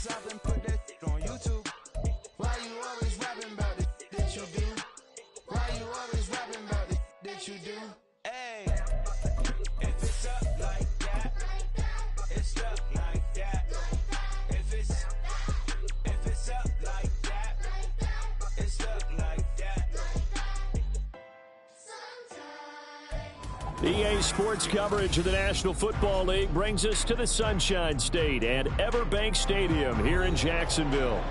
flop and put that on YouTube? Why you always rapping about it that you do? Why you always rapping about it that you do? Hey, if it's up like that, it's up like that. If it's up like that, it's up like that. EA Sports coverage of the National Football League brings us to the Sunshine State and Everbank Stadium here in Jacksonville.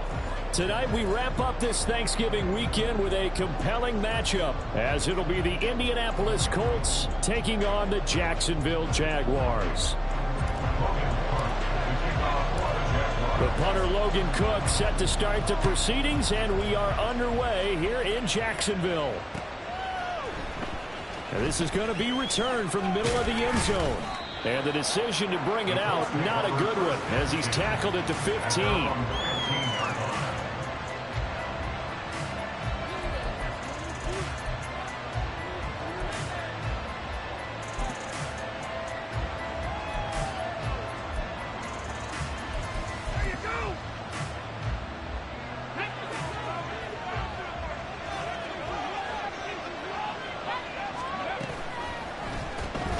Tonight we wrap up this Thanksgiving weekend with a compelling matchup, as it'll be the Indianapolis Colts taking on the Jacksonville Jaguars. The punter Logan Cook set to start the proceedings, and we are underway here in Jacksonville. And this is going to be returned from the middle of the end zone. And the decision to bring it out, not a good one, as he's tackled at the 15.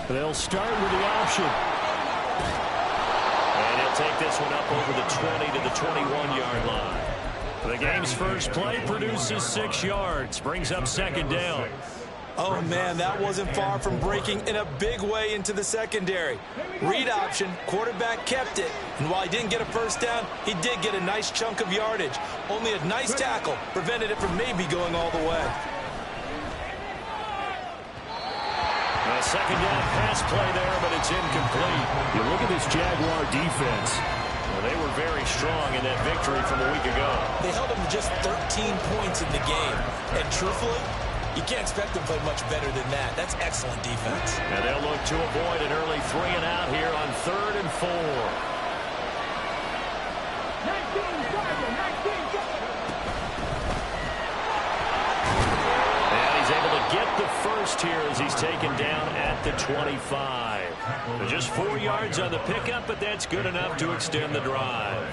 They'll start with the option. And he'll take this one up over the 20 to the 21-yard line. The game's first play produces 6 yards, brings up second down. Oh, man, that wasn't far from breaking in a big way into the secondary. Read option, quarterback kept it. And while he didn't get a first down, he did get a nice chunk of yardage. Only a nice tackle prevented it from maybe going all the way. A second down pass play there, but it's incomplete. You look at this Jaguar defense. Well, they were very strong in that victory from a week ago. They held them to just 13 points in the game. And truthfully, you can't expect them to play much better than that. That's excellent defense. And they'll look to avoid an early 3 and out here on 3rd and 4. Get the first here as he's taken down at the 25. Just 4 yards on the pickup, but that's good enough to extend the drive.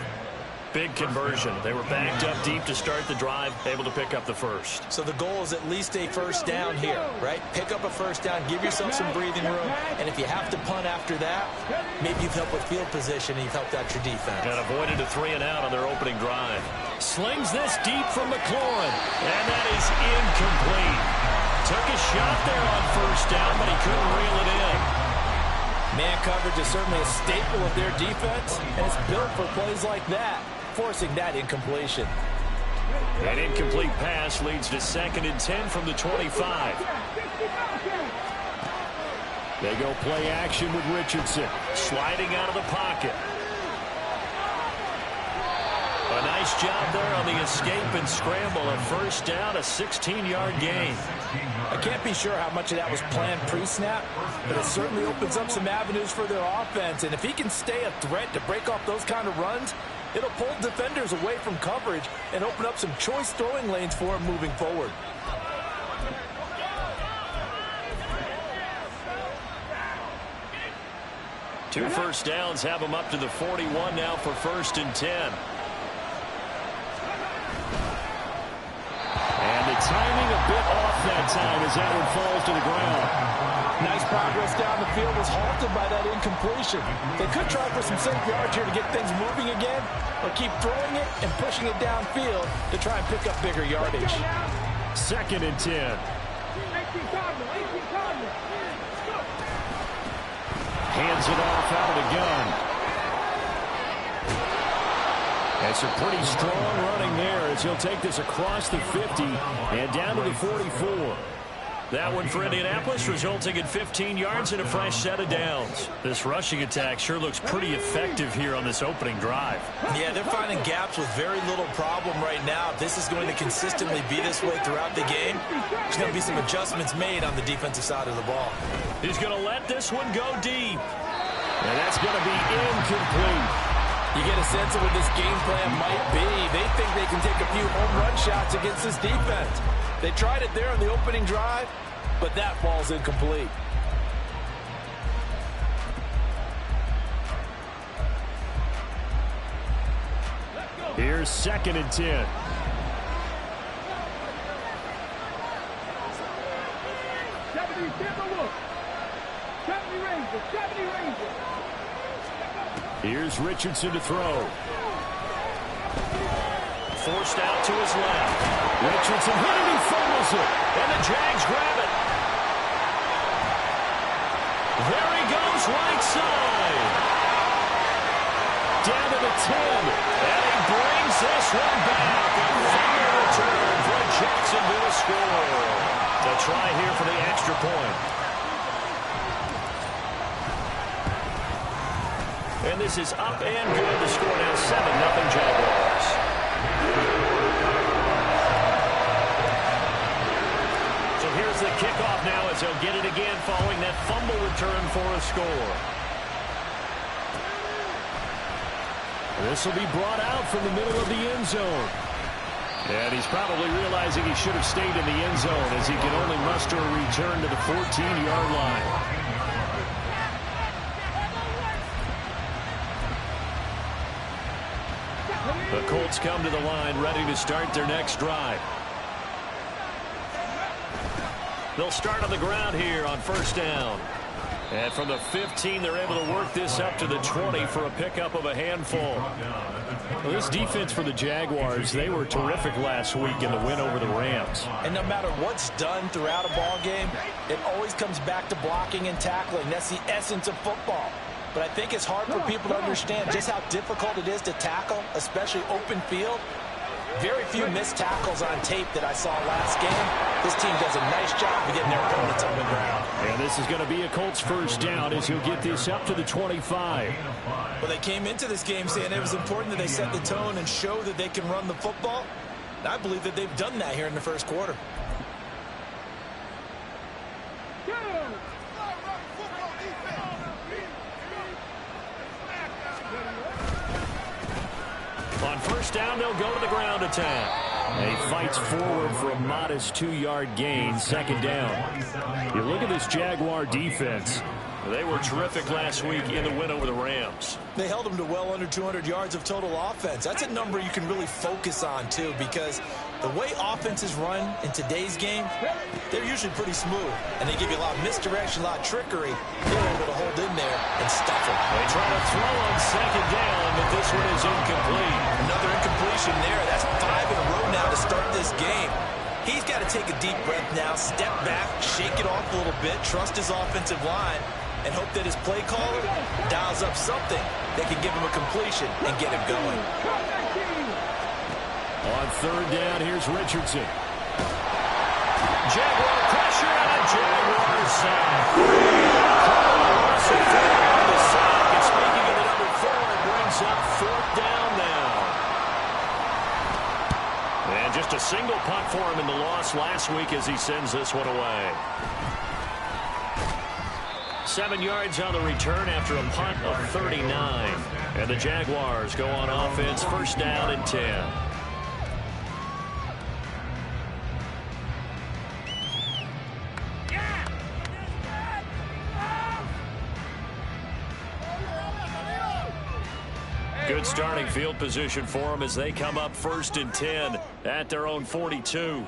Big conversion. They were backed up deep to start the drive, able to pick up the first. So the goal is at least a first down here, right? Pick up a first down, give yourself some breathing room, and if you have to punt after that, maybe you've helped with field position and you've helped out your defense. And avoided a 3 and out on their opening drive. Slings this deep from McLaurin, and that is incomplete. Took a shot there on first down, but he couldn't reel it in. Man coverage is certainly a staple of their defense, and it's built for plays like that, forcing that incompletion. An incomplete pass leads to 2nd and 10 from the 25. They go play action with Richardson, sliding out of the pocket. A nice job there on the escape and scramble. A first down, a 16-yard gain. I can't be sure how much of that was planned pre-snap, but it certainly opens up some avenues for their offense. And if he can stay a threat to break off those kind of runs, it'll pull defenders away from coverage and open up some choice throwing lanes for him moving forward. Two first downs have him up to the 41 now for 1st and 10. And the timing a bit off that time as that one falls to the ground. Nice progress down the field was halted by that incompletion. They could try for some safe yards here to get things moving again, or keep throwing it and pushing it downfield to try and pick up bigger yardage. 2nd and 10. Hands it off out of the gun. That's a pretty strong running there as he'll take this across the 50 and down to the 44. That one for Indianapolis, resulting in 15 yards and a fresh set of downs. This rushing attack sure looks pretty effective here on this opening drive. Yeah, they're finding gaps with very little problem right now. If this is going to consistently be this way throughout the game, there's going to be some adjustments made on the defensive side of the ball. He's going to let this one go deep. And that's going to be incomplete. You get a sense of what this game plan might be. They think they can take a few home run shots against this defense. They tried it there on the opening drive, but that falls incomplete. Here's 2nd and 10. Here's Richardson to throw. Forced out to his left. Richardson hit it, he fumbles it. And the Jags grab it. There he goes, right side. Down to the 10. And he brings this one back. A final return for Jacksonville to score. To try here for the extra point. And this is up and good. The score now 7-0 Jaguars. So here's the kickoff now as he'll get it again following that fumble return for a score. This will be brought out from the middle of the end zone. And he's probably realizing he should have stayed in the end zone as he can only muster a return to the 14-yard line. The Colts come to the line ready to start their next drive. They'll start on the ground here on 1st down. And from the 15, they're able to work this up to the 20 for a pickup of a handful. Well, this defense for the Jaguars, they were terrific last week in the win over the Rams. And no matter what's done throughout a ball game, it always comes back to blocking and tackling. That's the essence of football. But I think it's hard for people to understand just how difficult it is to tackle, especially open field. Very few missed tackles on tape that I saw last game. This team does a nice job of getting their opponents on the ground. And this is going to be a Colts 1st down as he'll get this up to the 25. Well, they came into this game saying it was important that they set the tone and show that they can run the football. And I believe that they've done that here in the 1st quarter. On 1st down, they'll go to the ground attack. He fights forward for a modest 2-yard gain, 2nd down. You look at this Jaguar defense. They were terrific last week in the win over the Rams. They held them to well under 200 yards of total offense. That's a number you can really focus on, too, because the way offenses run in today's game, they're usually pretty smooth, and they give you a lot of misdirection, a lot of trickery. They're able to hold in there and stuff them. They try to throw on 2nd down, but this one is incomplete. Another incompletion there. That's 5 in a row now to start this game. He's got to take a deep breath now, step back, shake it off a little bit, trust his offensive line, and hope that his play caller dials up something that can give him a completion and get him going. On 3rd down, here's Richardson. Jaguar pressure and a Jaguar sack. The sack, and speaking of the number 4, it brings up 4th down now. And just a single punt for him in the loss last week as he sends this one away. 7 yards on the return after a punt of 39. And the Jaguars go on offense, 1st down and 10. Good starting field position for them as they come up 1st and 10 at their own 42.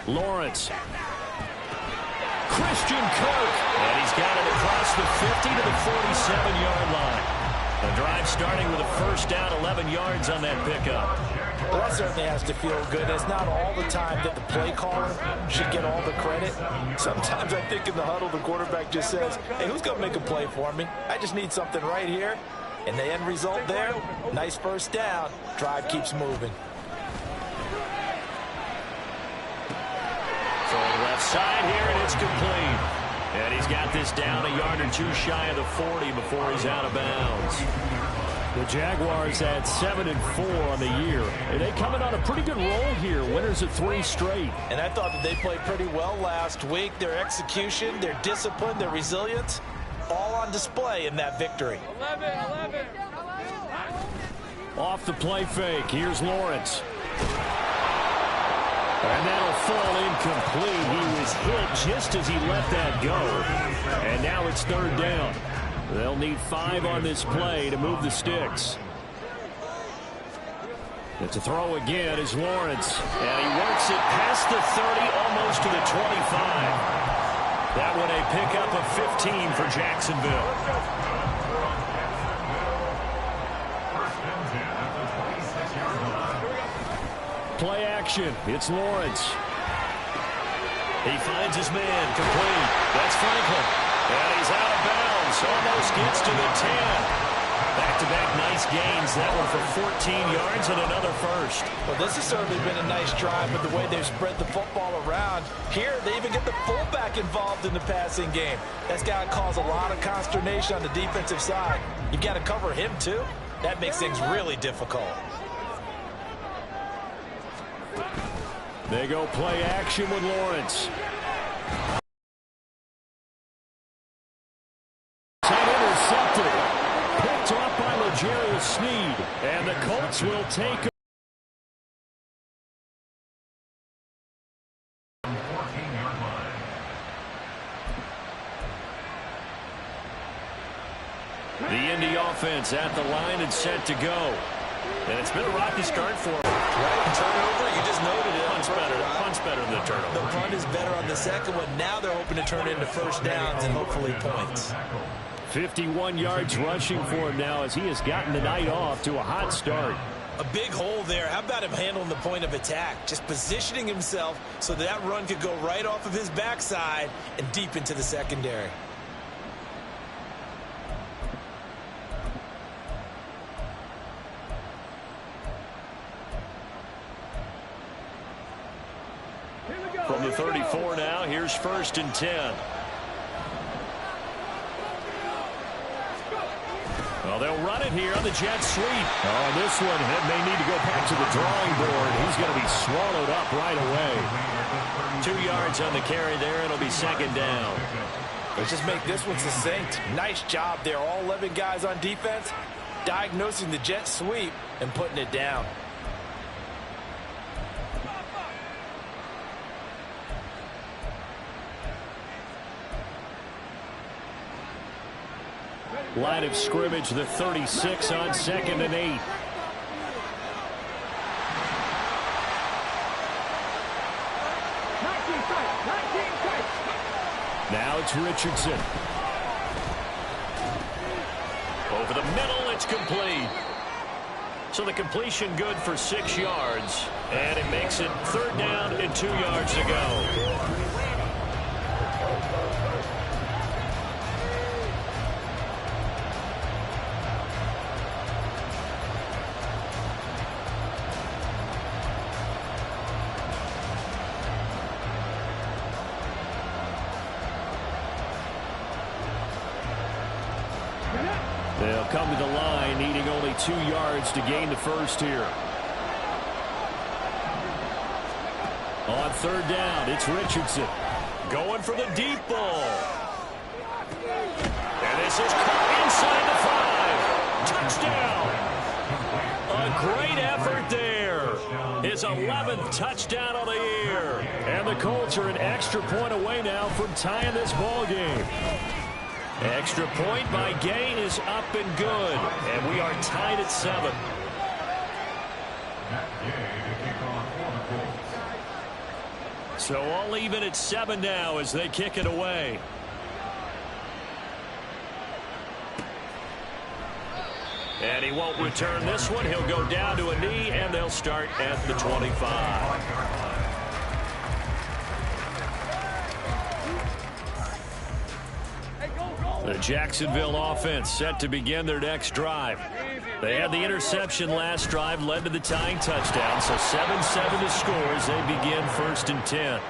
Lawrence. Christian Kirk. And he's got it across the 50 to the 47-yard line. The drive starting with a 1st down, 11 yards on that pickup. Well, that certainly has to feel good. It's not all the time that the play caller should get all the credit. Sometimes I think in the huddle, the quarterback just says, hey, who's going to make a play for me? I just need something right here. And the end result there, nice 1st down. Drive keeps moving. Left side here, and it's complete. And he's got this down a yard or 2 shy of the 40 before he's out of bounds. The Jaguars at 7-4 on the year. And they coming on a pretty good roll here. Winners of 3 straight. And I thought that they played pretty well last week. Their execution, their discipline, their resilience, all on display in that victory. 11. Off the play fake, here's Lawrence. And that'll full incomplete. He was hit just as he let that go. And now it's third down. They'll need 5 on this play to move the sticks. And to throw again is Lawrence. And he works it past the 30, almost to the 25. That one a pickup of 15 for Jacksonville. Play action. It's Lawrence. He finds his man. Complete. That's Franklin. And he's out of bounds. Almost gets to the 10. Back-to-back nice gains. That one for 14 yards and another first. Well, this has certainly been a nice drive with the way they've spread the football around. Here, they even get the fullback involved in the passing game. That's got to cause a lot of consternation on the defensive side. You've got to cover him, too. That makes things really difficult. They go play action with Lawrence. Intercepted. Picked off by L'Jarius Sneed. And the Colts will take it. The Indy offense at the line and set to go. And it's been a rocky start for him. Right, turnover, you just noted it. Punt's better than the turnover. The punt is better on the second one. Now they're hoping to turn it into first downs and hopefully points. 51 yards rushing for him now as he has gotten the night off to a hot start. A big hole there. How about him handling the point of attack? Just positioning himself so that run could go right off of his backside and deep into the secondary. From the 34 now, here's 1st and 10. Well, they'll run it here on the jet sweep. Oh, this one may need to go back to the drawing board. He's going to be swallowed up right away. 2 yards on the carry there. It'll be 2nd down. Let's just make this one succinct. Nice job there. All 11 guys on defense diagnosing the jet sweep and putting it down. Line of scrimmage, the 36 on 2nd and 8. Now it's Richardson. Over the middle, it's complete. So the completion good for 6 yards. And it makes it 3rd down and 2 yards to go. They'll come to the line, needing only 2 yards to gain the first here. On 3rd down, it's Richardson. Going for the deep ball. And this is caught inside the 5. Touchdown. A great effort there. His 11th touchdown on the year. And the Colts are an extra point away now from tying this ball game. Extra point by Gay is up and good. And we are tied at 7. So all even at 7 now as they kick it away. And he won't return this one. He'll go down to a knee, and they'll start at the 25. The Jacksonville offense set to begin their next drive. They had the interception last drive, led to the tying touchdown, so 7-7 to score as they begin 1st and 10.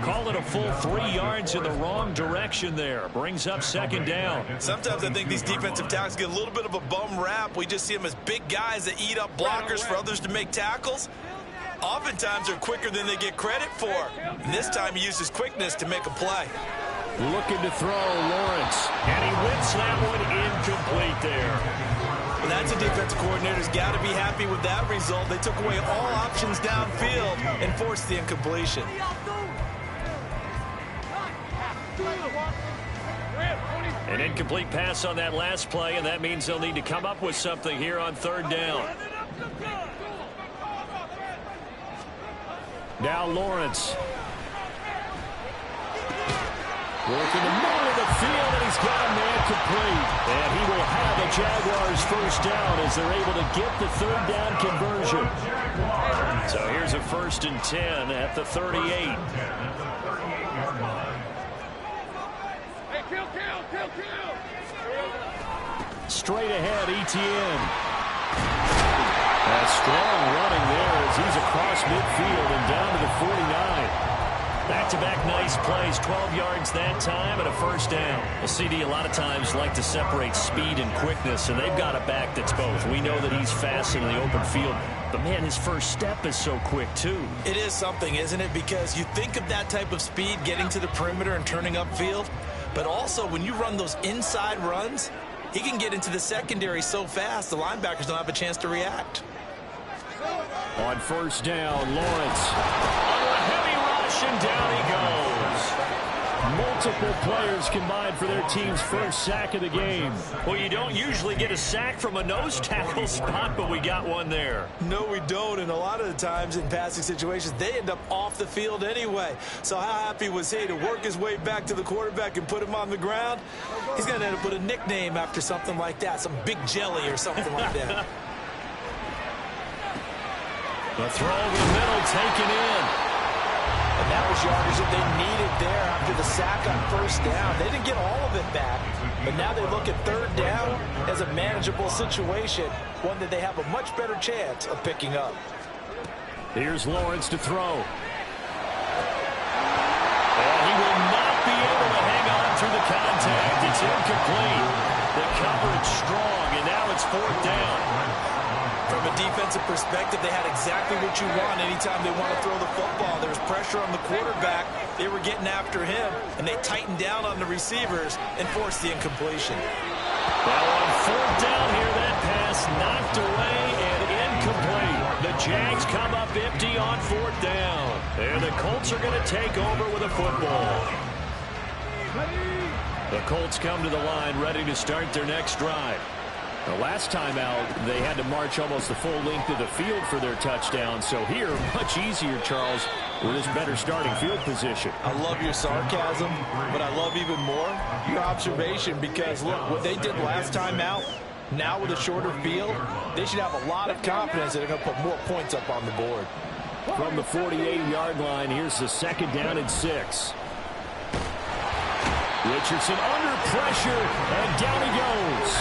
Call it a full 3 yards in the wrong direction there. Brings up 2nd down. Sometimes I think these defensive tackles get a little bit of a bum rap. We just see them as big guys that eat up blockers for others to make tackles. Oftentimes they're quicker than they get credit for. And this time he used his quickness to make a play. Looking to throw Lawrence. And he whips that one incomplete there. Well, that's a defensive coordinator's got to be happy with that result. They took away all options downfield and forced the incompletion. An incomplete pass on that last play, and that means they'll need to come up with something here on third down. Now Lawrence. Working the middle of the field, and he's got a man complete. And he will have the Jaguars first down as they're able to get the third down conversion. So here's a 1st and 10 at the 38. Straight ahead, Etienne. A strong running there as he's across midfield and down to the 49. Back-to-back nice plays, 12 yards that time and a first down. Well, CD, a lot of times like to separate speed and quickness, and they've got a back that's both. We know that he's fast in the open field, but man, his first step is so quick too. It is something, isn't it? Because you think of that type of speed getting to the perimeter and turning upfield, but also when you run those inside runs, he can get into the secondary so fast the linebackers don't have a chance to react. On first down, Lawrence. Under a heavy rush, and down he goes. Multiple players combined for their team's first sack of the game. Well, you don't usually get a sack from a nose tackle spot, but we got one there. No, we don't, and a lot of the times in passing situations, they end up off the field anyway. So how happy was he to work his way back to the quarterback and put him on the ground? He's going to end up with a nickname after something like that, some Big Jelly or something like that. The throw over the middle taken in. And that was yardage that they needed there after the sack on first down. They didn't get all of it back, but now they look at third down as a manageable situation, one that they have a much better chance of picking up. Here's Lawrence to throw. And he will not be able to hang on through the contact. It's incomplete. The coverage strong, and now it's fourth down. From a defensive perspective, they had exactly what you want anytime they want to throw the football. There was pressure on the quarterback. They were getting after him, and they tightened down on the receivers and forced the incompletion. Well, on fourth down here, that pass knocked away and incomplete. The Jags come up empty on fourth down. And the Colts are going to take over with a football. The Colts come to the line ready to start their next drive. The last time out, they had to march almost the full length of the field for their touchdown. So here, much easier, Charles, with this better starting field position. I love your sarcasm, but I love even more your observation because, look, what they did last time out, now with a shorter field, they should have a lot of confidence that they're going to put more points up on the board. From the 48-yard line, here's the 2nd down and 6. Richardson under pressure, and down he goes.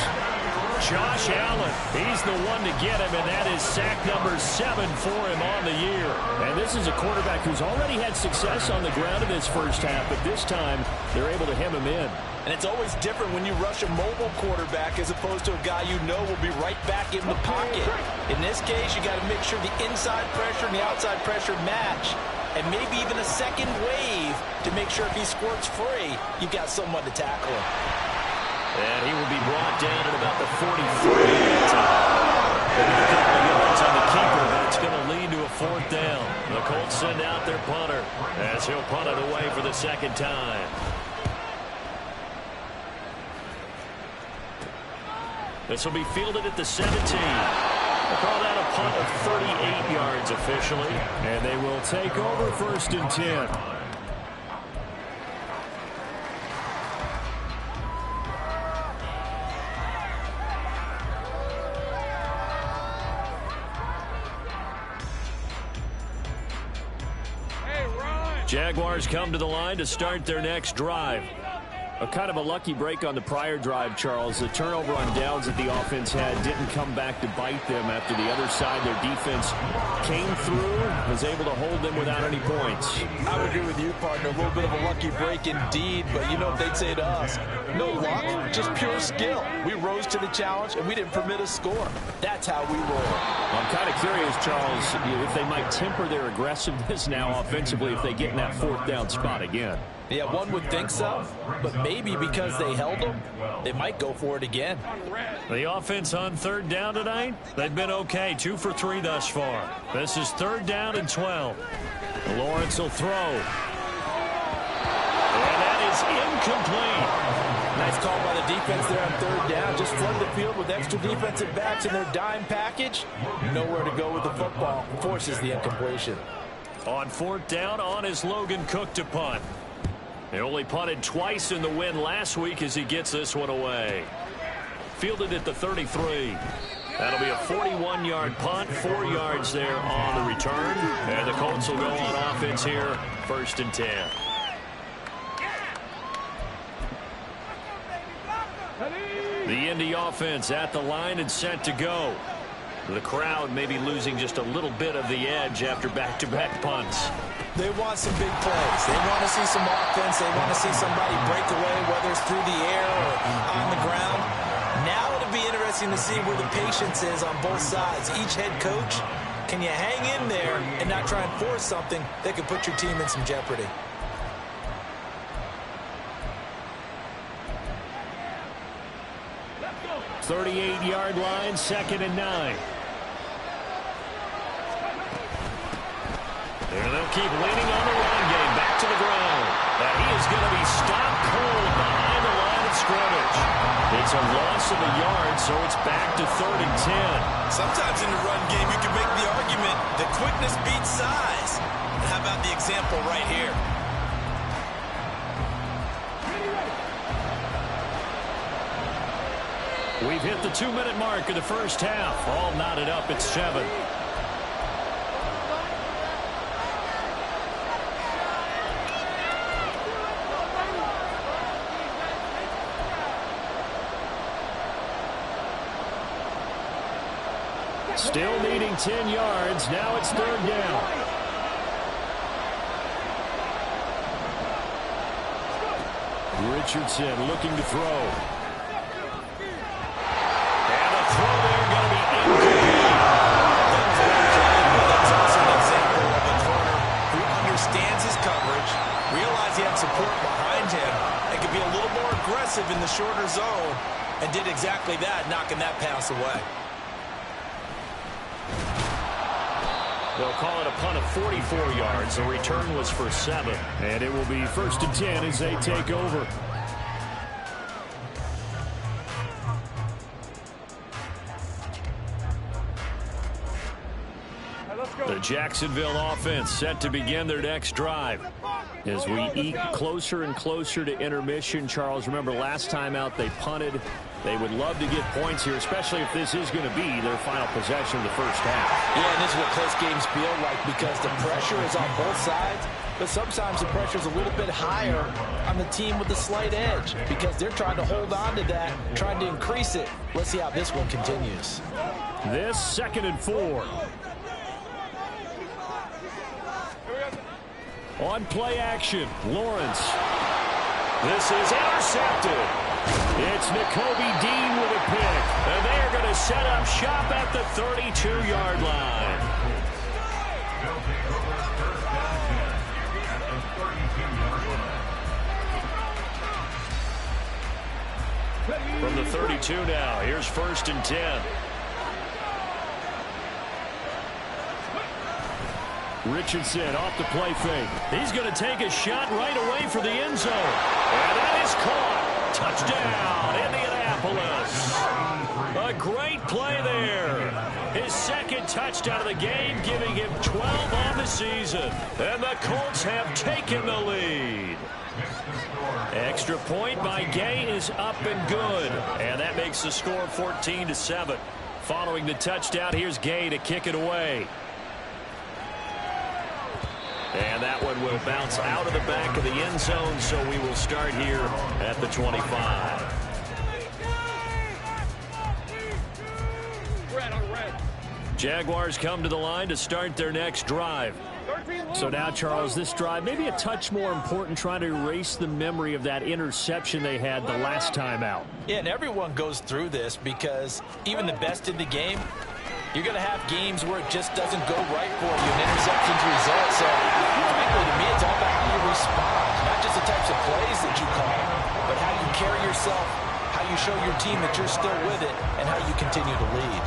Josh Allen, he's the one to get him, and that is sack number 7 for him on the year. And this is a quarterback who's already had success on the ground in this first half, but this time they're able to hem him in. And it's always different when you rush a mobile quarterback as opposed to a guy you know will be right back in the pocket. In this case, you got to make sure the inside pressure and the outside pressure match, and maybe even a second wave to make sure if he squirts free, you've got someone to tackle him. And he will be brought down at about the 43. A couple of yards on the keeper, but it's going to lead to a fourth down. The Colts send out their punter as he'll punt it away for the second time. This will be fielded at the 17. We'll call that a punt of 38 yards officially. And they will take over 1st and 10. Jaguars come to the line to start their next drive. A kind of a lucky break on the prior drive, Charles. The turnover on downs that the offense had didn't come back to bite them after the other side. Their defense came through, was able to hold them without any points. I would agree with you, partner. A little bit of a lucky break indeed, but you know what they'd say to us? No luck, just pure skill. We rose to the challenge, and we didn't permit a score. That's how we roll. I'm kind of curious, Charles, if they might temper their aggressiveness now offensively if they get in that fourth down spot again. Yeah, one would think so, but maybe because they held them, they might go for it again. The offense on third down tonight, they've been okay, 2 for 3 thus far. This is third down and 12. Lawrence will throw. And that is incomplete. Nice call by the defense there on third down. Just flood the field with extra defensive backs in their dime package. Nowhere to go with the football. Forces the incompletion. On fourth down, on is Logan Cook to punt. They only punted twice in the win last week as he gets this one away. Fielded at the 33. That'll be a 41-yard punt, 4 yards there on the return. And the Colts will go on offense here, 1st and 10. The Indy offense at the line and set to go. The crowd may be losing just a little bit of the edge after back-to-back punts. They want some big plays. They want to see some offense. They want to see somebody break away, whether it's through the air or on the ground. Now it'll be interesting to see where the patience is on both sides. Each head coach, can you hang in there and not try and force something that could put your team in some jeopardy? Let's go. 38-yard line, 2nd and 9. And they'll keep leaning on the run game. Back to the ground. And he is going to be stopped cold behind the line of scrimmage. It's a loss of a yard, so it's back to 3rd and 10. Sometimes in the run game, you can make the argument that quickness beats size. And how about the example right here? We've hit the 2-minute mark of the first half. All knotted up at 7. Still needing 10 yards. Now it's 3rd down. Richardson looking to throw. And a throw there going to be incomplete. That's also an example of a corner who understands his coverage, realized he had support behind him, and could be a little more aggressive in the shorter zone, and did exactly that, knocking that pass away. They'll call it a punt of 44 yards. The return was for 7. And it will be 1st and 10 as they take over. The Jacksonville offense set to begin their next drive. As we eke closer and closer to intermission, Charles, remember last time out they punted. They would love to get points here, especially if this is going to be their final possession of the first half. Yeah, and this is what close games feel like because the pressure is on both sides, but sometimes the pressure is a little bit higher on the team with the slight edge because they're trying to hold on to that, trying to increase it. Let's see how this one continues. This 2nd and 4. On play action, Lawrence. This is intercepted. It's Nakobe Dean with a pick. And they are going to set up shop at the 32-yard line. From the 32 now, here's 1st and 10. Richardson off the play fake. He's going to take a shot right away for the end zone. And that is caught. Touchdown, Indianapolis. A great play there. His 2nd touchdown of the game, giving him 12 on the season. And the Colts have taken the lead. Extra point by Gay is up and good. And that makes the score 14-7. Following the touchdown, here's Gay to kick it away. And that one will bounce out of the back of the end zone, so we will start here at the 25. Jaguars come to the line to start their next drive. So now, Charles, this drive maybe a touch more important, trying to erase the memory of that interception they had the last time out. Yeah, and everyone goes through this because even the best in the game, you're going to have games where it just doesn't go right for you, and interceptions result. So, frankly, to me, it's all about how you respond, not just the types of team that you're still with it and how you continue to lead.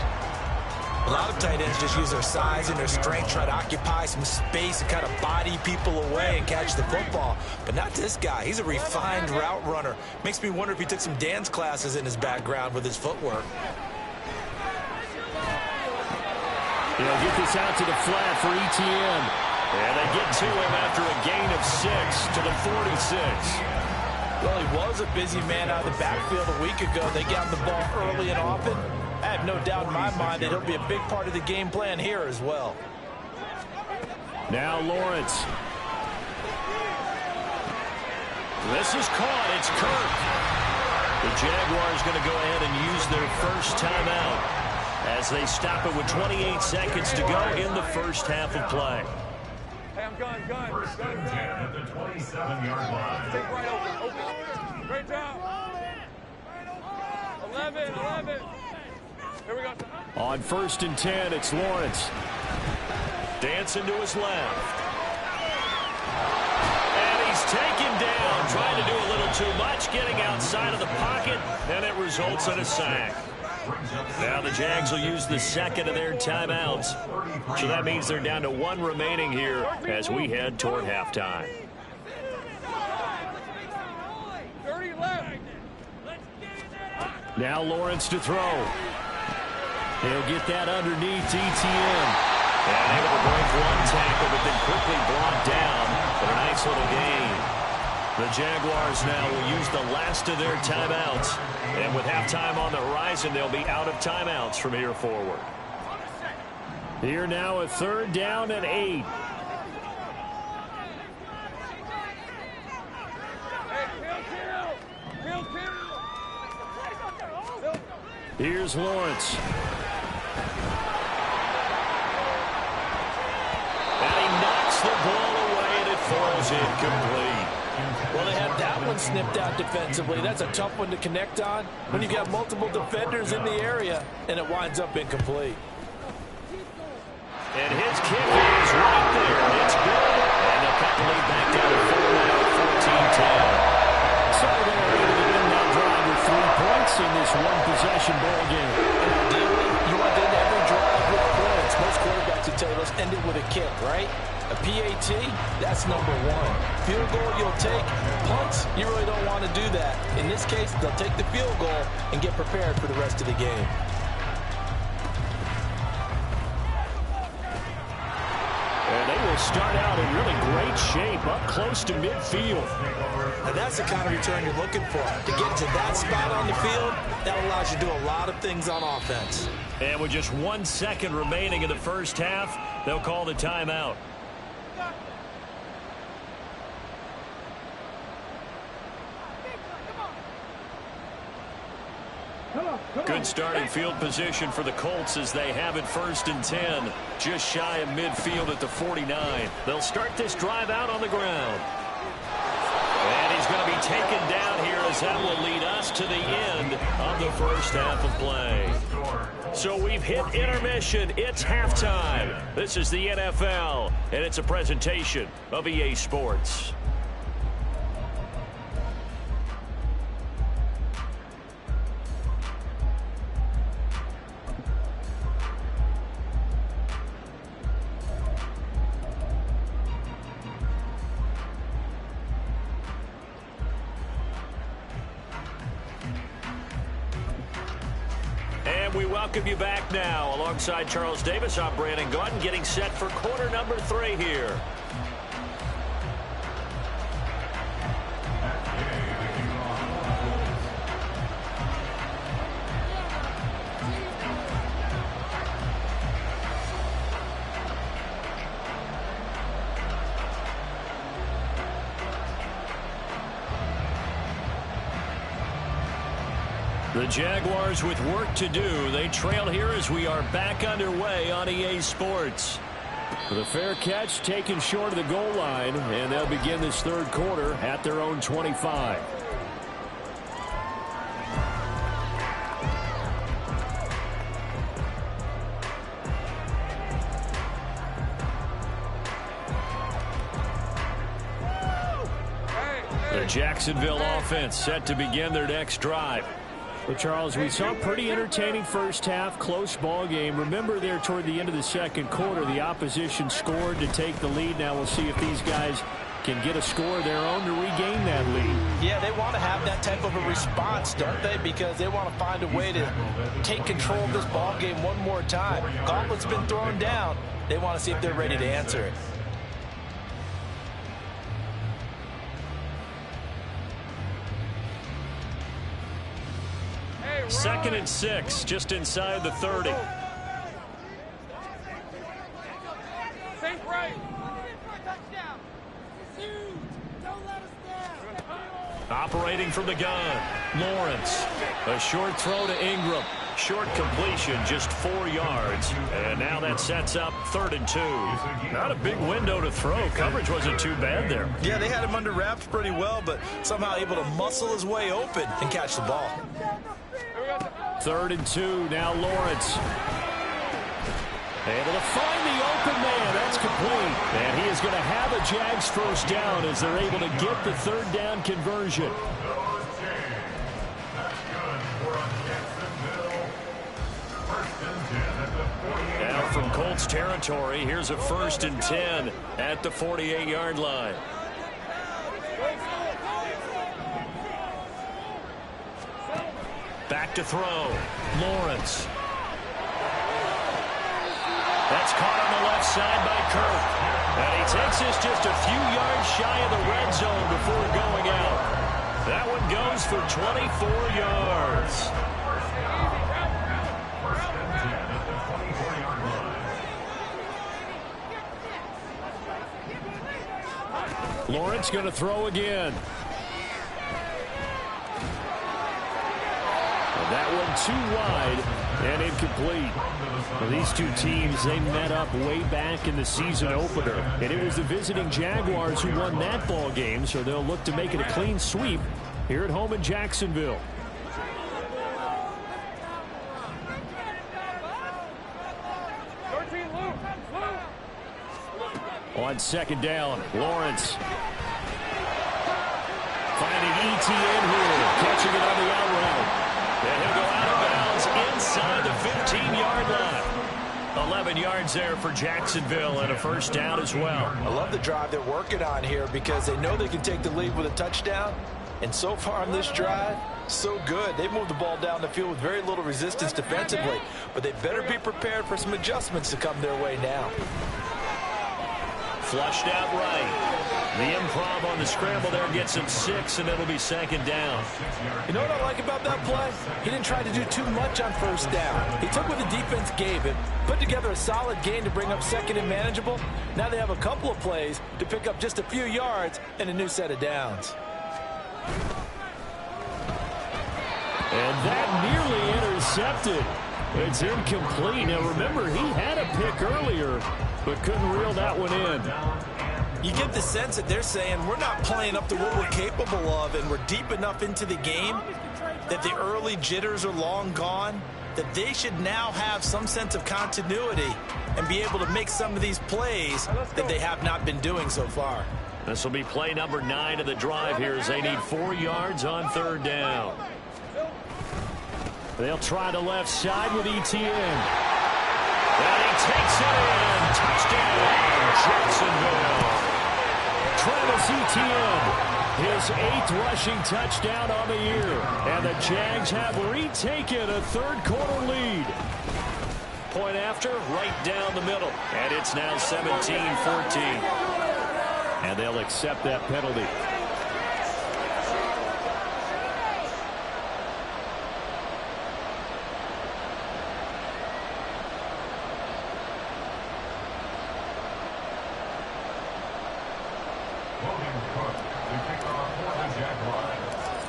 A lot of tight ends just use their size and their strength, try to occupy some space and kind of body people away and catch the football. But not this guy. He's a refined route runner. Makes me wonder if he took some dance classes in his background with his footwork. He'll get this out to the flat for Etienne. And they get to him after a gain of 6 to the 46. Well, he was a busy man out of the backfield a week ago. They got the ball early and often. I have no doubt in my mind that he'll be a big part of the game plan here as well. Now Lawrence. This is caught. It's Kirk. The Jaguars going to go ahead and use their first timeout as they stop it with 28 seconds to go in the first half of play. Hey, I'm gun. At the 27-yard line. Take right open. Great job. 11. Here we go. On 1st and 10, it's Lawrence. Dancing to his left. And he's taken down, trying to do a little too much, getting outside of the pocket, and it results in a sack. Now the Jags will use the second of their timeouts. So that means they're down to 1 remaining here as we head toward halftime. 30 left. Now Lawrence to throw. He'll get that underneath Etienne. And able to break 1 tackle, but then quickly brought down for a nice little gain. The Jaguars now will use the last of their timeouts. And with halftime on the horizon, they'll be out of timeouts from here forward. Here now a 3rd down and 8. Here's Lawrence. And he knocks the ball away, and it falls incomplete. Well, they had that one snipped out defensively. That's a tough one to connect on when you've got multiple defenders in the area, and it winds up incomplete. And his kick is right there. It's good. And they'll cut the lead back down to 4 now, 14-10. So they're able to win that drive with 3 points in this one-possession ball game. And ideally, you want to end every drive with points. Most quarterbacks would tell you let's end it with a kick, right? A PAT, that's number 1. Field goal you'll take. Punts, you really don't want to do that. In this case, they'll take the field goal and get prepared for the rest of the game. And they will start out in really great shape, up close to midfield. And that's the kind of return you're looking for. To get to that spot on the field, that allows you to do a lot of things on offense. And with just 1 second remaining in the first half, they'll call the timeout. Good starting field position for the Colts as they have it 1st and 10, just shy of midfield at the 49. They'll start this drive out on the ground. And he's going to be taken down here as that will lead us to the end of the first half of play. So we've hit intermission. It's halftime. This is the NFL, and it's a presentation of EA Sports. We welcome you back now. Alongside Charles Davis, I'm Brandon Gaudin, getting set for quarter number 3 here. The Jaguars with work to do. They trail here as we are back underway on EA Sports. The fair catch taken short of the goal line, and they'll begin this 3rd quarter at their own 25. The Jacksonville offense set to begin their next drive. Well, Charles, we saw a pretty entertaining first half, close ball game. Remember there toward the end of the second quarter, the opposition scored to take the lead. Now we'll see if these guys can get a score of their own to regain that lead. Yeah, they want to have that type of a response, don't they? Because they want to find a way to take control of this ball game one more time. Gauntlet's been thrown down. They want to see if they're ready to answer it. Second and 6, just inside the 30. Think right. Operating from the gun, Lawrence. A short throw to Ingram. Short completion, just 4 yards. And now that sets up 3rd and 2. Not a big window to throw. Coverage wasn't too bad there. Yeah, they had him under wraps pretty well, but somehow able to muscle his way open and catch the ball. 3rd and 2, now Lawrence. Able to find the open man. That's complete. And he is going to have a Jags first down as they're able to get the 3rd down conversion. Now from Colts territory, here's a 1st and 10 at the 48-yard line. Back to throw. Lawrence. That's caught on the left side by Kirk. And he takes this just a few yards shy of the red zone before going out. That one goes for 24 yards. Lawrence going to throw again. That one too wide and incomplete. Well, these two teams, they met up way back in the season opener. And it was the visiting Jaguars who won that ball game, so they'll look to make it a clean sweep here at home in Jacksonville. On 2nd down, Lawrence. Finding ETN here, catching it on the out route. And he'll go out of bounds inside the 15-yard line. 11 yards there for Jacksonville and a first down as well. I love the drive they're working on here because they know they can take the lead with a touchdown. And so far on this drive, so good. They moved the ball down the field with very little resistance defensively. But they better be prepared for some adjustments to come their way now. Flushed out right. The improv on the scramble there gets him 6, and it'll be 2nd down. You know what I like about that play? He didn't try to do too much on first down. He took what the defense gave him, put together a solid gain to bring up 2nd and manageable. Now they have a couple of plays to pick up just a few yards and a new set of downs. And that nearly intercepted. It's incomplete. Now remember, he had a pick earlier, but couldn't reel that one in. You get the sense that they're saying we're not playing up to what we're capable of, and we're deep enough into the game that the early jitters are long gone, that they should now have some sense of continuity and be able to make some of these plays that they have not been doing so far. This will be play number 9 of the drive here as they need 4 yards on 3rd down. They'll try the left side with ETN. And he takes it in. Touchdown, Jacksonville. Travis Etienne, his 8th rushing touchdown on the year. And the Jags have retaken a 3rd quarter lead. Point after, right down the middle. And it's now 17-14. And they'll accept that penalty.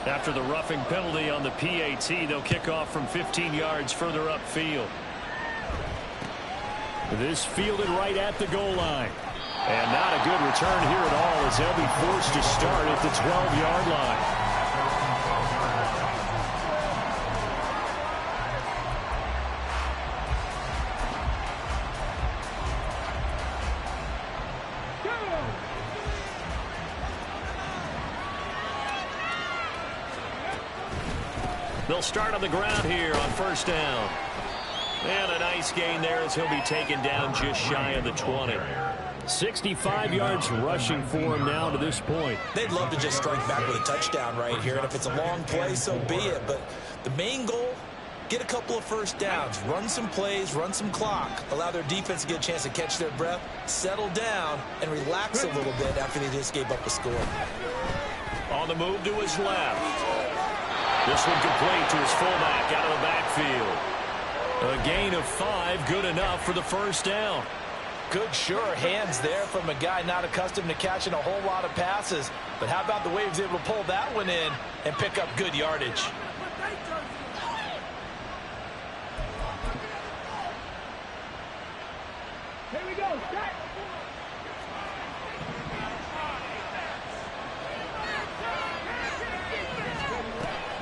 After the roughing penalty on the PAT, they'll kick off from 15 yards further upfield. This fielded right at the goal line. And not a good return here at all as they'll be forced to start at the 12-yard line. They'll start on the ground here on first down. And a nice gain there as he'll be taken down just shy of the 20. 65 yards rushing for him now to this point. They'd love to just strike back with a touchdown right here, and if it's a long play, so be it. But the main goal, get a couple of first downs, run some plays, run some clock, allow their defense to get a chance to catch their breath, settle down, and relax a little bit after they just gave up a score. On the move to his left. This one complete to his fullback out of the backfield. A gain of 5, good enough for the first down. Good, sure hands there from a guy not accustomed to catching a whole lot of passes. But how about the way he was able to pull that one in and pick up good yardage? Here we go. Set.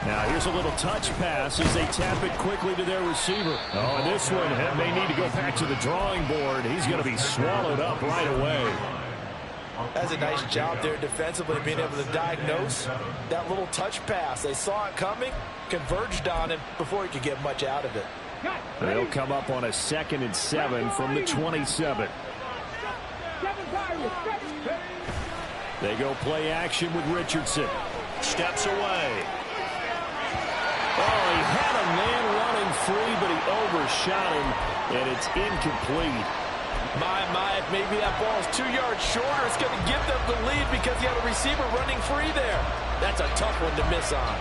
Now here's a little touch pass as they tap it quickly to their receiver. Oh, and this one may need to go back to the drawing board. He's going to be swallowed up right away. That's a nice job there defensively, being able to diagnose that little touch pass. They saw it coming, converged on him before he could get much out of it. They'll come up on a 2nd and 7 from the 27. They go play action with Richardson. Steps away. Oh, he had a man running free, but he overshot him, and it's incomplete. My, maybe that ball is 2 yards shorter. It's going to give them the lead because he had a receiver running free there. That's a tough one to miss on.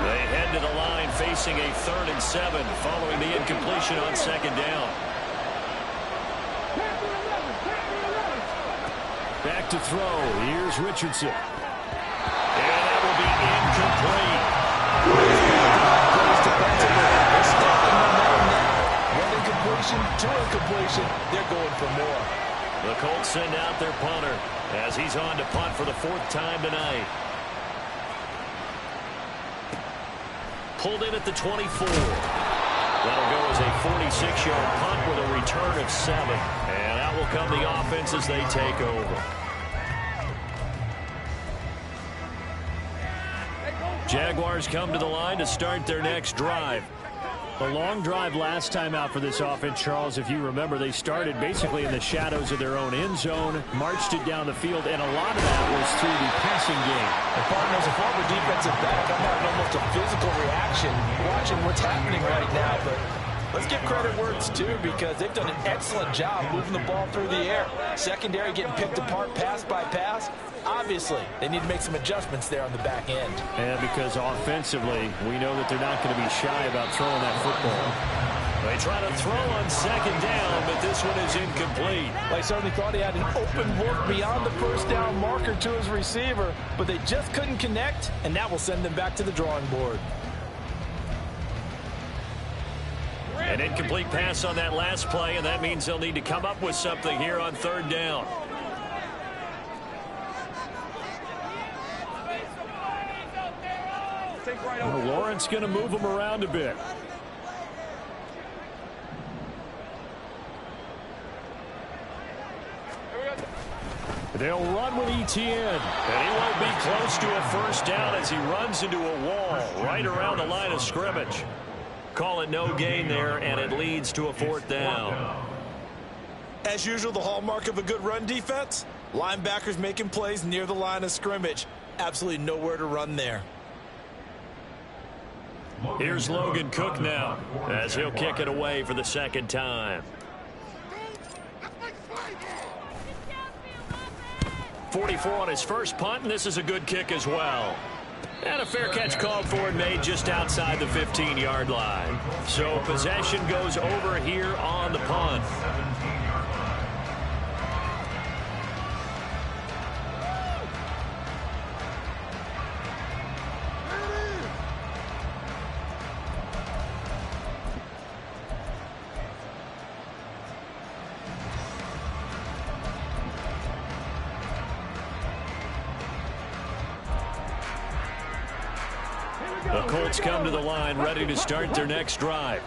They head to the line facing a 3rd and 7 following the incompletion on 2nd down. Back to throw. Here's Richardson. And that will be incomplete. They're stopping the momentum now. One incompletion, 2 incompletion. They're going for more. The Colts send out their punter as he's on to punt for the 4th time tonight. Pulled in at the 24. That'll go as a 46-yard punt with a return of 7. And out will come the offense as they take over. Jaguars come to the line to start their next drive. A long drive last time out for this offense, Charles. If you remember, they started basically in the shadows of their own end zone, marched it down the field, and a lot of that was through the passing game. And partner, as a former defensive back, I'm having almost a physical reaction watching what's happening right now. But let's give credit where it's due because they've done an excellent job moving the ball through the air. Secondary getting picked apart pass by pass. Obviously, they need to make some adjustments there on the back end. And because offensively, we know that they're not going to be shy about throwing that football. They try to throw on 2nd down, but this one is incomplete. They certainly thought he had an open look beyond the first down marker to his receiver, but they just couldn't connect, and that will send them back to the drawing board. An incomplete pass on that last play, and that means they'll need to come up with something here on 3rd down. Well, Lawrence going to move him around a bit. They'll run with Etienne, and he won't be close to a first down as he runs into a wall right around the line of scrimmage. Call it no gain there, and it leads to a 4th down. As usual, the hallmark of a good run defense, linebackers making plays near the line of scrimmage. Absolutely nowhere to run there. Here's Logan Cook now as he'll kick it away for the 2nd time. 44 on his first punt, and this is a good kick as well. And a fair catch called for and made just outside the 15-yard line. So possession goes over here on the punt. The Colts come to the line ready to start their next drive.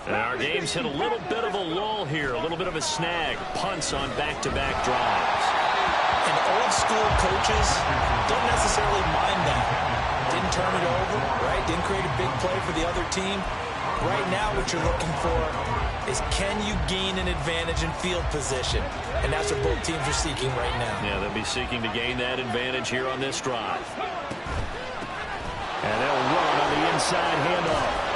And our game's hit a little bit of a lull here, a little bit of a snag. Punts on back-to-back drives. And old-school coaches don't necessarily mind that. Didn't turn it over, right? Didn't create a big play for the other team. Right now what you're looking for is can you gain an advantage in field position? And that's what both teams are seeking right now. Yeah, they'll be seeking to gain that advantage here on this drive. And they'll run on the inside handoff.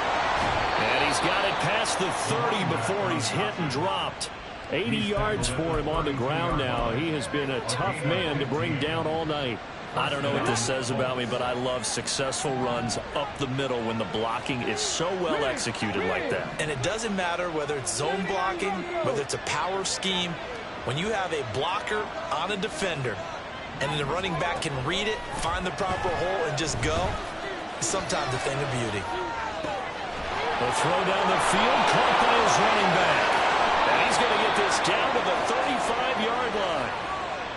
And he's got it past the 30 before he's hit and dropped. 80 yards for him on the ground now. He has been a tough man to bring down all night. I don't know what this says about me, but I love successful runs up the middle when the blocking is so well executed like that. And it doesn't matter whether it's zone blocking, whether it's a power scheme. When you have a blocker on a defender and the running back can read it, find the proper hole, and just go, it's sometimes a thing of beauty. The throw down the field, caught by his running back. And he's going to get this down to the 35-yard line.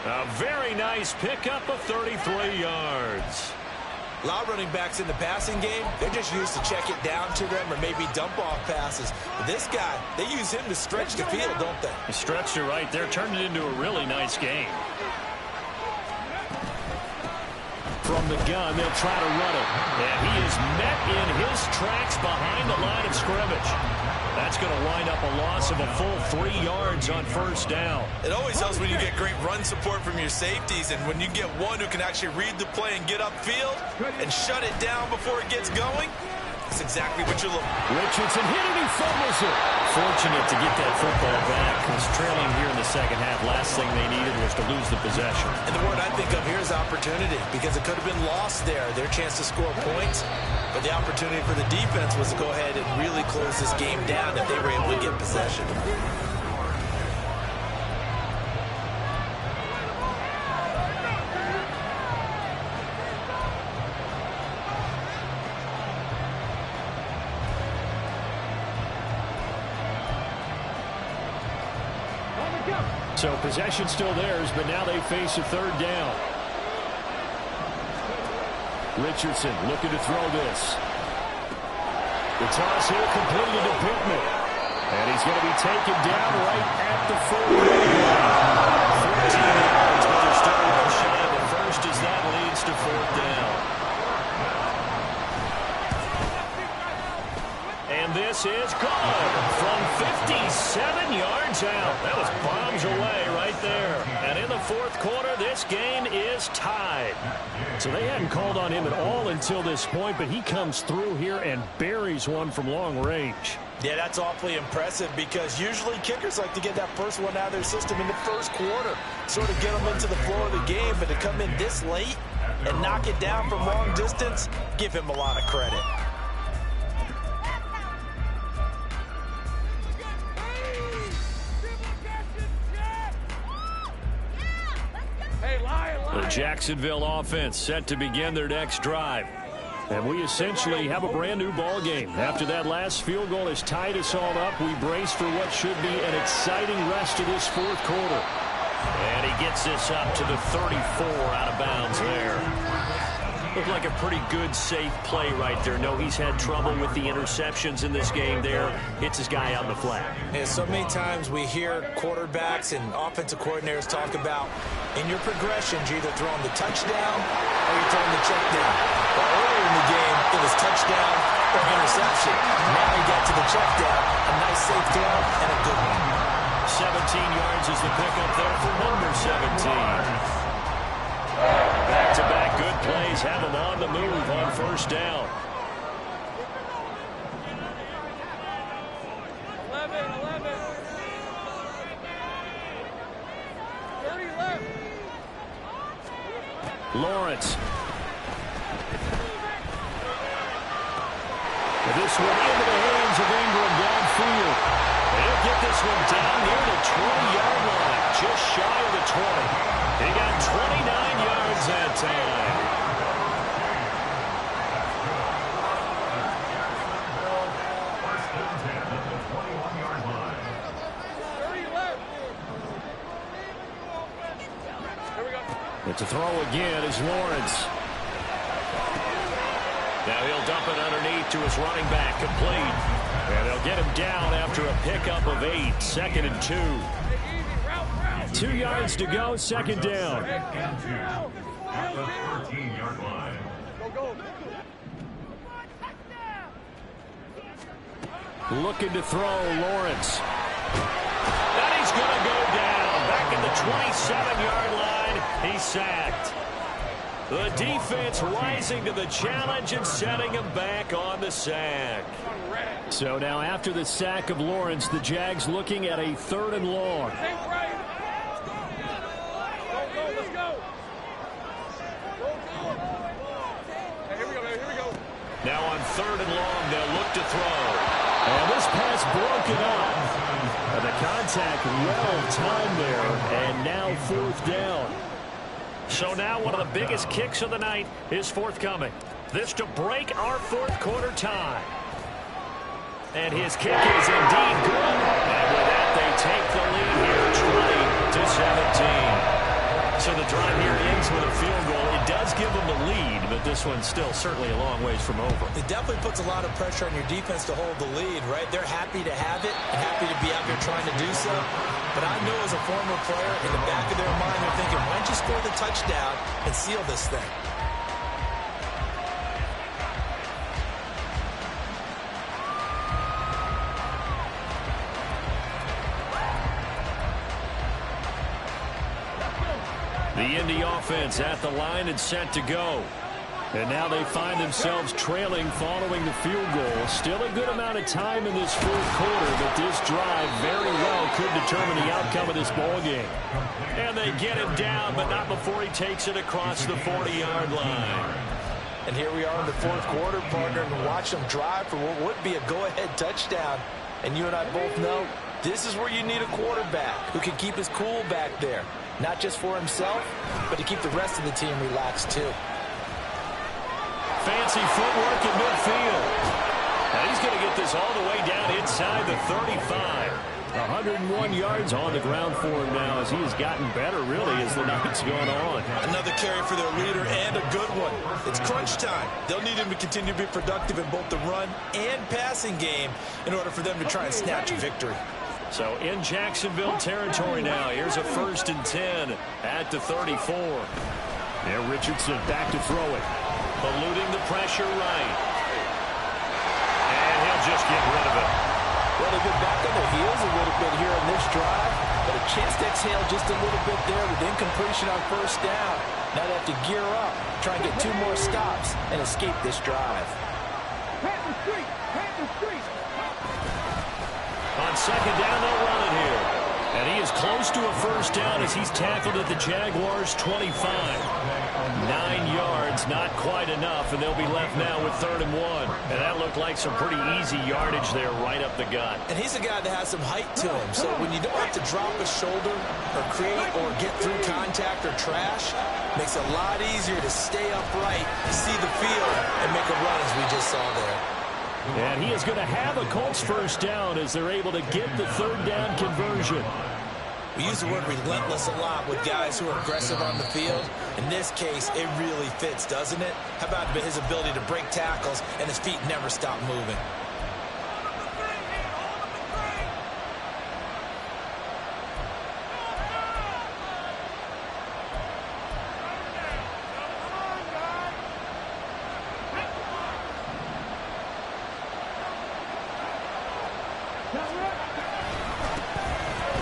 A very nice pickup of 33 yards. A lot of running backs in the passing game, they're just used to check it down to them or maybe dump off passes. But this guy, they use him to stretch the field, don't they? He stretched it right there, turned it into a really nice game. From the gun, they'll try to run it. And he is met in his tracks behind the line of scrimmage. That's going to wind up a loss of a full 3 yards on first down. It always helps when you get great run support from your safeties, and when you get one who can actually read the play and get upfield and shut it down before it gets going, that's exactly what you're looking for. Richardson hit it, he fumbles it. Fortunate to get that football back. Was trailing here in the second half. Last thing they needed was to lose the possession. And the word I think of here is opportunity, because it could have been lost there, their chance to score points. But the opportunity for the defense was to go ahead and really close this game down if they were able to get possession. So possession still theirs, but now they face a third down. Richardson looking to throw this. The toss here completed to Pittman. And he's going to be taken down right at the 40. 14 yards, but they're still well shy of the first as that leads to fourth down. And this is good from 57 yards out. That was bombs away right there. And in the fourth quarter, this game is tied. So they hadn't called on him at all until this point, but he comes through here and buries one from long range. Yeah, that's awfully impressive, because usually kickers like to get that first one out of their system in the first quarter, sort of get them into the flow of the game. But to come in this late and knock it down from long distance, give him a lot of credit. The Jacksonville offense set to begin their next drive. And we essentially have a brand new ball game. After that last field goal has tied us all up, we brace for what should be an exciting rest of this fourth quarter. And he gets this up to the 34 out of bounds there. Looked like a pretty good, safe play right there. No, he's had trouble with the interceptions in this game there. Hits his guy out in the flat. Yeah, so many times we hear quarterbacks and offensive coordinators talk about in your progressions, you're either throwing the touchdown or you're throwing the check down. But earlier in the game, it was touchdown or interception. Now he got to the check down. A nice safe throw and a good one. 17 yards is the pickup there for number 17. Back-to-back good plays have him on the move on first down. 11. 30 left. Lawrence. And this one into the hands of Ingram downfield. He'll get this one down near the 20-yard line, just shy of the 20. He got 29 yards that time. But to throw again is Lawrence. Now he'll dump it underneath to his running back, complete. And they'll get him down after a pickup of 8. 2nd and 2. 2 yards to go, 2nd down. At the 13-yard line. Looking to throw, Lawrence. And he's going to go down. Back at the 27-yard line. He's sacked. The defense rising to the challenge and setting him back on the sack. So now after the sack of Lawrence, the Jags looking at a 3rd and long. Now on 3rd and long, they'll look to throw. And this pass broken up. And the contact well timed there. And now 4th down. So now one of the biggest kicks of the night is forthcoming. This to break our 4th quarter tie. And his kick is indeed good. And with that, they take the lead here 20-17. So the drive here ends with a field goal. It does give them the lead, but this one's still certainly a long ways from over. It definitely puts a lot of pressure on your defense to hold the lead, right? They're happy to have it and happy to be out there trying to do so. But I know as a former player, in the back of their mind, they're thinking, why don't you score the touchdown and seal this thing? The Indy offense at the line and set to go. And now they find themselves trailing following the field goal. Still a good amount of time in this 4th quarter, but this drive very well could determine the outcome of this ballgame. And they get him down, but not before he takes it across the 40-yard line. And here we are in the 4th quarter, partner, and watch them drive for what would be a go-ahead touchdown. And you and I both know this is where you need a quarterback who can keep his cool back there. Not just for himself, but to keep the rest of the team relaxed, too. Fancy footwork in midfield. And he's going to get this all the way down inside the 35. 101 yards on the ground for him now as he has gotten better, really, as the night's gone on. Another carry for their leader and a good one. It's crunch time. They'll need him to continue to be productive in both the run and passing game in order for them to try and snatch a victory. So in Jacksonville territory now. Here's a 1st and 10 at the 34. Now Richardson back to throw it. Eluding the pressure right. And he'll just get rid of it. Well, they've been back on their heels a little bit here in this drive, but a chance to exhale just a little bit there with incompletion on 1st down. Now they have to gear up, try and get 2 more stops, and escape this drive. On 2nd down, they'll run it here. And he is close to a 1st down as he's tackled at the Jaguars' 25. 9 yards, not quite enough, and they'll be left now with 3rd and 1. And that looked like some pretty easy yardage there right up the gut. And he's a guy that has some height to him, so when you don't have to drop a shoulder or create or get through contact or trash, makes it a lot easier to stay upright, see the field, and make a run as we just saw there. And he is going to have a Colts 1st down as they're able to get the 3rd down conversion. We use the word relentless a lot with guys who are aggressive on the field. In this case, it really fits, doesn't it? How about his ability to break tackles and his feet never stop moving?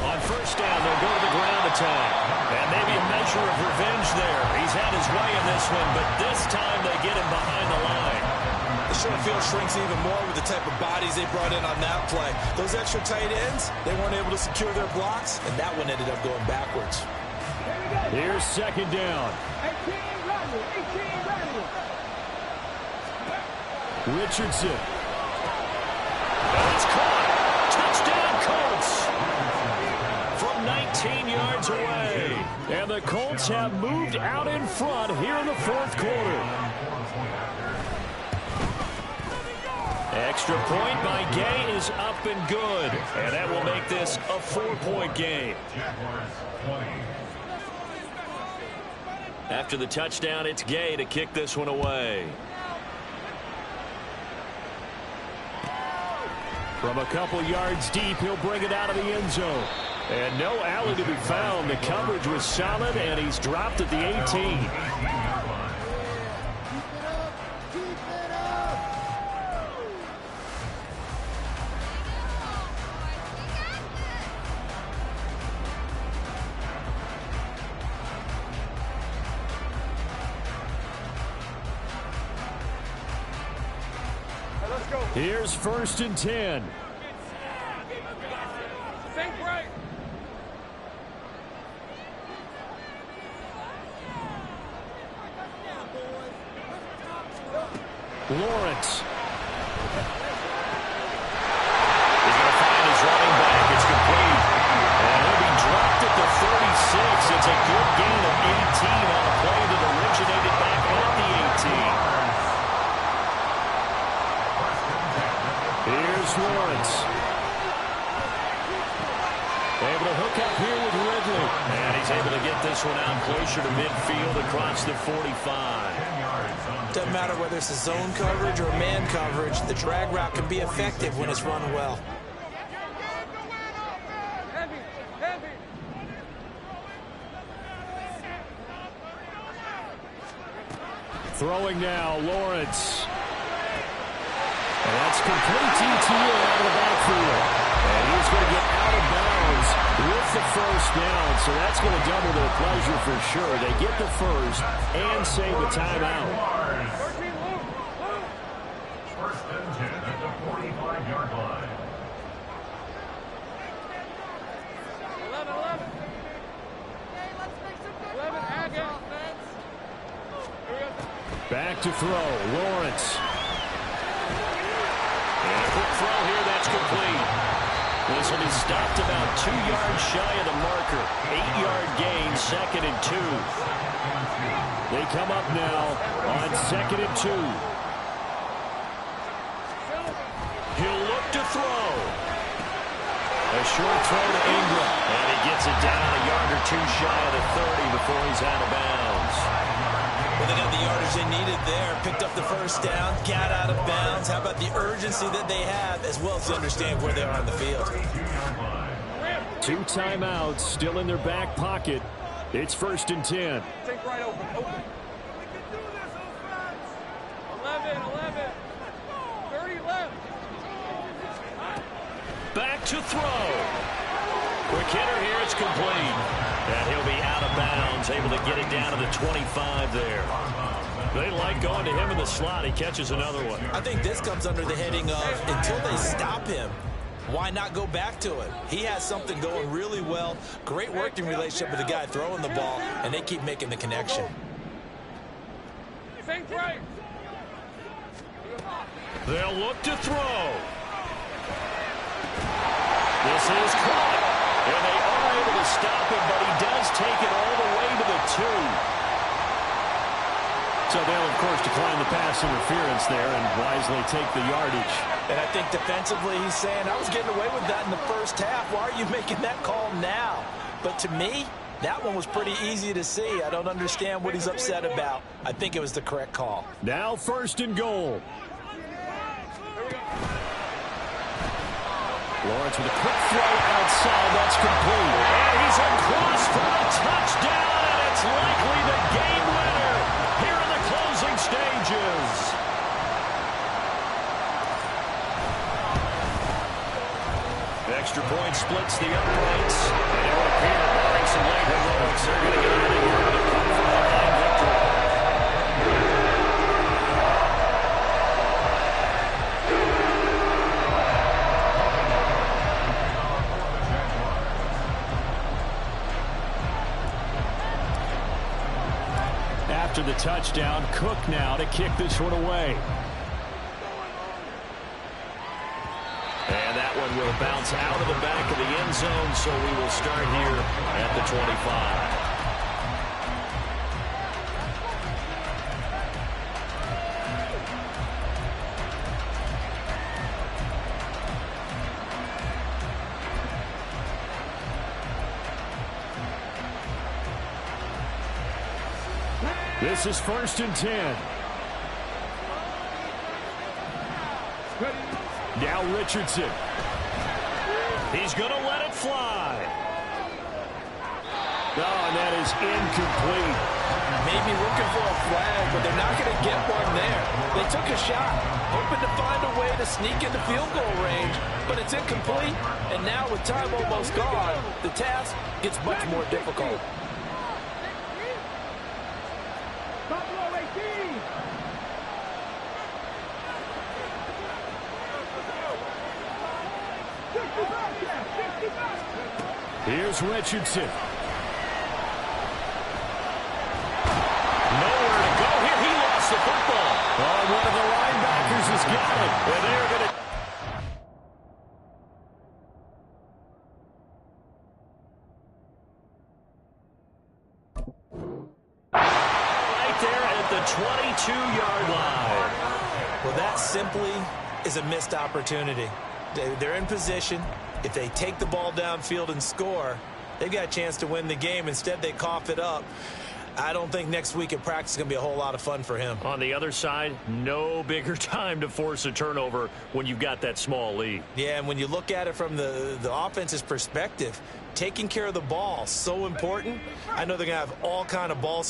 On 1st down, they'll go to the ground attack. And maybe a measure of revenge there. He's had his way in this one, but this time they get him behind the line. The short field shrinks even more with the type of bodies they brought in on that play. Those extra tight ends, they weren't able to secure their blocks, and that one ended up going backwards. Here's 2nd down. Richardson. And it's caught. Touchdown, Colts. From 19 yards away. And the Colts have moved out in front here in the 4th quarter. Extra point by Gay is up and good. And that will make this a 4-point game. After the touchdown, it's Gay to kick this one away. From a couple yards deep, he'll bring it out of the end zone. And no alley to be found. The coverage was solid, and he's dropped at the 18. Here's 1st and 10. Think right. Lawrence. He's going to find his running back. It's complete. And he'll be dropped at the 36. It's a good gain of 18 on a play that originated back at the 18. Here's Lawrence. Able to hook up here with Ridley. And he's able to get this one out closer to midfield across the 45. Doesn't matter whether it's a zone coverage or man coverage, the drag route can be effective when it's run well. Throwing now, Lawrence. And that's complete TTA out of the backfield. And he's going to get out of bounds with the 1st down. So that's going to double their pleasure for sure. They get the 1st and save a timeout. 1st and 10 at the 45-yard line. 11. Hey, let's make some 11 offense. Back to throw, Lawrence. And a quick throw here, that's complete. This one is stopped about 2 yards shy of the marker. 8-yard gain, 2nd and 2. They come up now on 2nd and 2. He'll look to throw. A short throw to Ingram. And he gets it down a yard or 2 shy of the 30 before he's out of bounds. Well, they got the yardage they needed there. Picked up the 1st down, got out of bounds. How about the urgency that they have, as well as to understand where they are on the field? 2 timeouts still in their back pocket. It's 1st and 10. Take right open. We can do this, offense. 11. 30 left. Back to throw. Quick hitter here, it's complete. And he'll be out of bounds, able to get it down to the 25 there. They like going to him in the slot. He catches another one. I think this comes under the heading of, until they stop him, why not go back to it? He has something going really well. Great working relationship with the guy throwing the ball, and they keep making the connection. Think right. They'll look to throw. This is caught. And they are able to stop him, but he does take it all the way to the 2. So they'll, of course, decline the pass interference there and wisely take the yardage. And I think defensively he's saying, I was getting away with that in the 1st half. Why are you making that call now? But to me, that one was pretty easy to see. I don't understand what he's upset about. I think it was the correct call. Now 1st and goal. Lawrence with a quick throw outside. That's complete. And he's across for a touchdown, and it's likely the game winner here in the closing stages. Extra point splits the uprights. And it will appear, barring some late heroics, they're going to get out of here with a come-from-behind victory. After the touchdown, Cook now to kick this one away. And that one will bounce out of the back of the end zone, so we will start here at the 25. This is 1st and 10. Now Now Richardson. He's going to let it fly. Oh, and that is incomplete. Maybe looking for a flag, but they're not going to get one there. They took a shot, hoping to find a way to sneak into field goal range, but it's incomplete. And now with time almost gone, the task gets much more difficult. Here's Richardson. Nowhere to go here. He lost the football. Oh, one of the linebackers has got it. And they're going to... Right there at the 22-yard line. Well, that simply is a missed opportunity. They're in position. If they take the ball downfield and score, they've got a chance to win the game. Instead, they cough it up. I don't think next week at practice is going to be a whole lot of fun for him. On the other side, no bigger time to force a turnover when you've got that small lead. Yeah, and when you look at it from the offense's perspective, taking care of the ball, so important. I know they're going to have all kind of ball